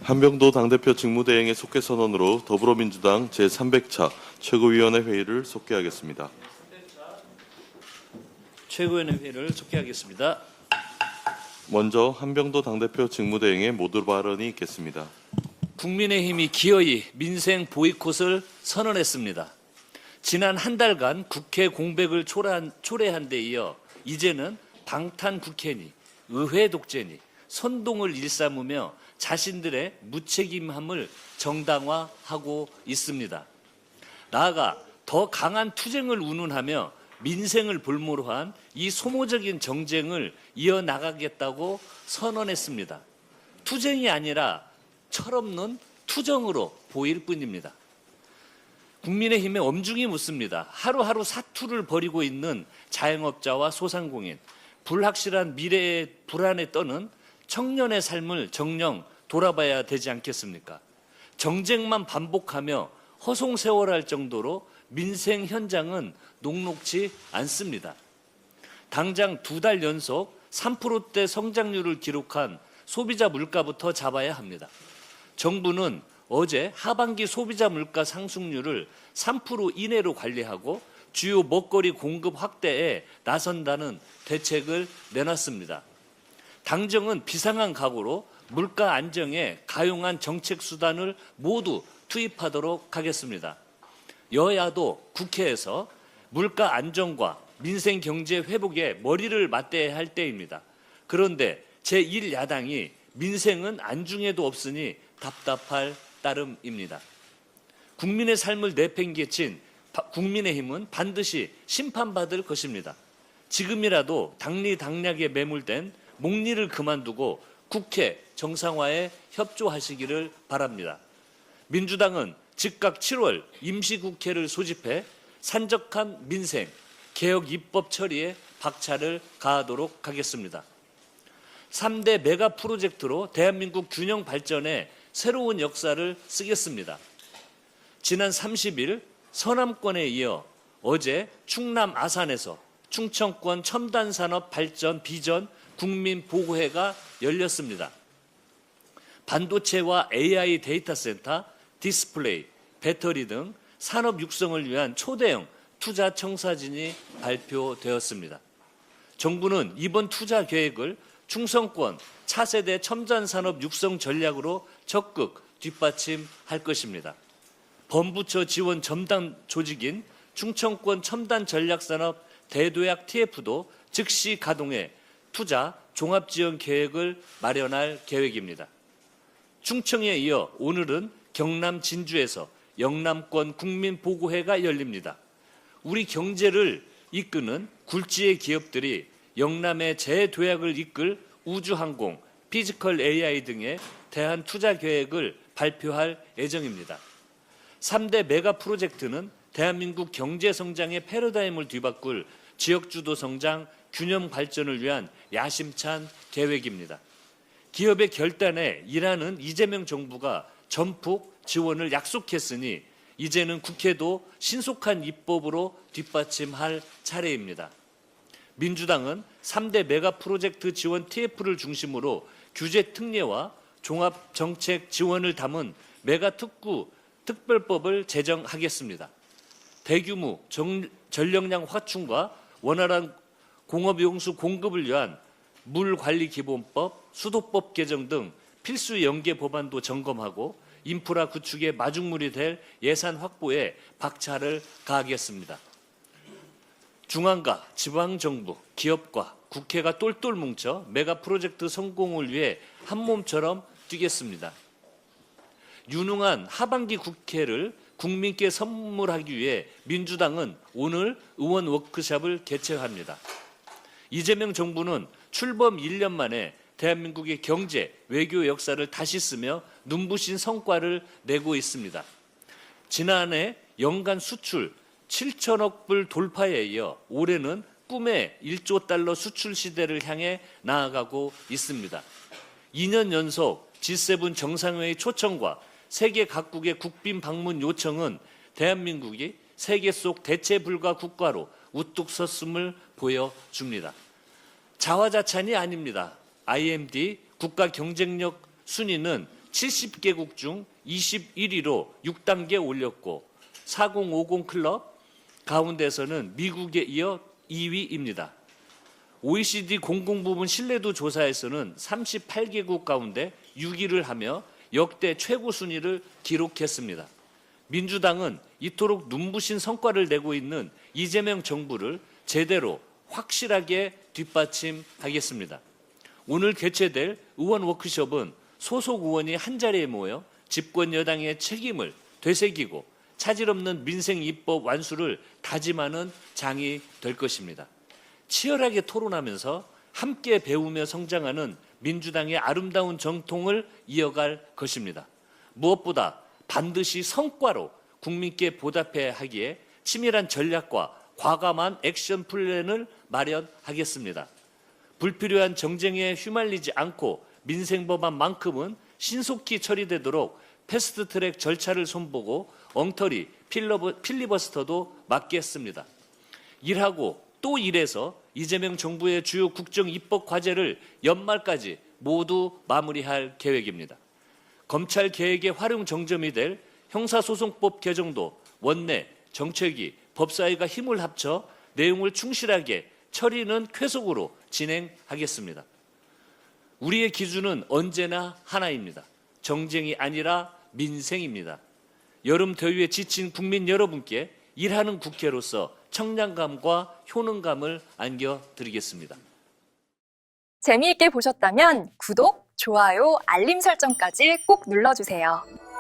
한병도 당대표 직무대행의 속개 선언으로 더불어민주당 제300차 최고위원회 회의를 속개하겠습니다. 최고위원회 회의를 속개하겠습니다. 먼저 한병도 당대표 직무대행의 모두 발언이 있겠습니다. 국민의힘이 기어이 민생 보이콧을 선언했습니다. 지난 한 달간 국회 공백을 초래한 데 이어 이제는 방탄 국회니 의회 독재니 선동을 일삼으며 자신들의 무책임함을 정당화하고 있습니다. 나아가 더 강한 투쟁을 운운하며 민생을 볼모로 한 이 소모적인 정쟁을 이어나가겠다고 선언했습니다. 투쟁이 아니라 철없는 투정으로 보일 뿐입니다. 국민의힘에 엄중히 묻습니다. 하루하루 사투를 벌이고 있는 자영업자와 소상공인, 불확실한 미래의 불안에 떠는 청년의 삶을 정녕 돌아봐야 되지 않겠습니까? 정쟁만 반복하며 허송세월할 정도로 민생 현장은 녹록지 않습니다. 당장 2달 연속 3%대 성장률을 기록한 소비자 물가부터 잡아야 합니다. 정부는 어제 하반기 소비자 물가 상승률을 3% 이내로 관리하고 주요 먹거리 공급 확대에 나선다는 대책을 내놨습니다. 당정은 비상한 각오로 물가 안정에 가용한 정책 수단을 모두 투입하도록 하겠습니다. 여야도 국회에서 물가 안정과 민생 경제 회복에 머리를 맞대야 할 때입니다. 그런데 제1야당이 민생은 안중에도 없으니 답답할 따름입니다. 국민의 삶을 내팽개친 국민의힘은 반드시 심판받을 것입니다. 지금이라도 당리당략에 매몰된 목리를 그만두고 국회 정상화에 협조하시기를 바랍니다. 민주당은 즉각 7월 임시국회를 소집해 산적한 민생, 개혁 입법 처리에 박차를 가하도록 하겠습니다. 3대 메가 프로젝트로 대한민국 균형 발전에 새로운 역사를 쓰겠습니다. 지난 30일 서남권에 이어 어제 충남 아산에서 충청권 첨단산업 발전 비전 국민보고회가 열렸습니다. 반도체와 AI 데이터 센터, 디스플레이, 배터리 등 산업 육성을 위한 초대형 투자 청사진이 발표되었습니다. 정부는 이번 투자 계획을 충성권 차세대 첨단산업 육성 전략으로 적극 뒷받침할 것입니다. 범부처 지원 전담 조직인 충청권 첨단 전략산업 대도약 TF도 즉시 가동해 투자 종합지원 계획을 마련할 계획입니다. 충청에 이어 오늘은 경남 진주에서 영남권 국민보고회가 열립니다. 우리 경제를 이끄는 굴지의 기업들이 영남의 재도약을 이끌 우주항공, 피지컬 AI 등의 대한 투자 계획을 발표할 예정입니다. 3대 메가 프로젝트는 대한민국 경제 성장의 패러다임을 뒤바꿀 지역주도 성장, 균형 발전을 위한 야심찬 계획입니다. 기업의 결단에 일하는 이재명 정부가 전폭 지원을 약속했으니 이제는 국회도 신속한 입법으로 뒷받침할 차례입니다. 민주당은 3대 메가 프로젝트 지원 TF를 중심으로 규제 특례와 종합정책 지원을 담은 메가 특구 특별법을 제정하겠습니다. 대규모 전력량 확충과 원활한 공업용수 공급을 위한 물관리기본법, 수도법 개정 등 필수 연계 법안도 점검하고 인프라 구축의 마중물이 될 예산 확보에 박차를 가하겠습니다. 중앙과 지방정부, 기업과 국회가 똘똘 뭉쳐 메가 프로젝트 성공을 위해 한몸처럼 뛰겠습니다. 유능한 하반기 국회를 국민께 선물하기 위해 민주당은 오늘 의원 워크숍을 개최합니다. 이재명 정부는 출범 1년 만에 대한민국의 경제, 외교 역사를 다시 쓰며 눈부신 성과를 내고 있습니다. 지난해 연간 수출 7천억 불 돌파에 이어 올해는 꿈의 1조 달러 수출 시대를 향해 나아가고 있습니다. 2년 연속 G7 정상회의 초청과 세계 각국의 국빈 방문 요청은 대한민국이 세계 속 대체 불가 국가로 우뚝 섰음을 보여줍니다. 자화자찬이 아닙니다. IMD 국가 경쟁력 순위는 70개국 중 21위로 6단계 올렸고 4050 클럽 가운데서는 미국에 이어 2위입니다. OECD 공공부문 신뢰도 조사에서는 38개국 가운데 6위를 하며 역대 최고 순위를 기록했습니다. 민주당은 이토록 눈부신 성과를 내고 있는 이재명 정부를 제대로 확실하게 뒷받침하겠습니다. 오늘 개최될 의원 워크숍은 소속 의원이 한자리에 모여 집권 여당의 책임을 되새기고 차질 없는 민생 입법 완수를 다짐하는 장이 될 것입니다. 치열하게 토론하면서 함께 배우며 성장하는 민주당의 아름다운 정통을 이어갈 것입니다. 무엇보다 반드시 성과로 국민께 보답해야 하기에 치밀한 전략과 과감한 액션 플랜을 마련하겠습니다. 불필요한 정쟁에 휘말리지 않고 민생 법안만큼은 신속히 처리되도록 패스트트랙 절차를 손보고 엉터리 필리버스터도 막겠습니다. 일하고 또 일해서 이재명 정부의 주요 국정 입법 과제를 연말까지 모두 마무리할 계획입니다. 검찰 개혁의 활용 정점이 될 형사소송법 개정도 원내, 정책위, 법사위가 힘을 합쳐 내용을 충실하게 처리는 쾌속으로 진행하겠습니다. 우리의 기준은 언제나 하나입니다. 정쟁이 아니라 민생입니다. 여름 더위에 지친 국민 여러분께 일하는 국회로서 청량감과 효능감을 안겨드리겠습니다. 재미있게 보셨다면 구독, 좋아요, 알림 설정까지 꼭 눌러주세요.